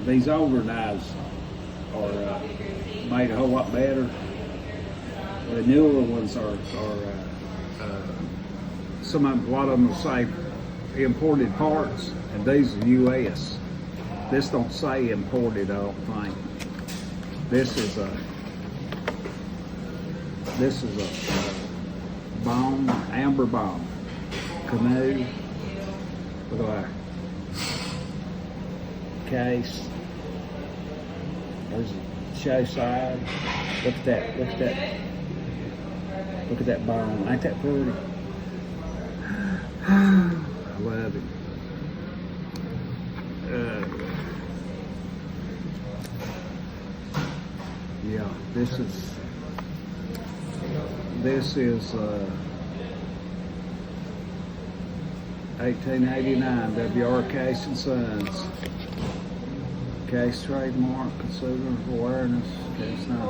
These older knives are made a whole lot better. The newer ones are some of them, a lot of them will say imported parts, and these are U.S. This don't say imported, I don't think. This is a bone, amber bone, Canoe. Look at that case. There's a show side. Look at that. Look at that. Look at that bone. Ain't that pretty? I love it. Yeah, this is 1889 W.R. Case and Sons. Case trademark, consumer awareness. Case 9.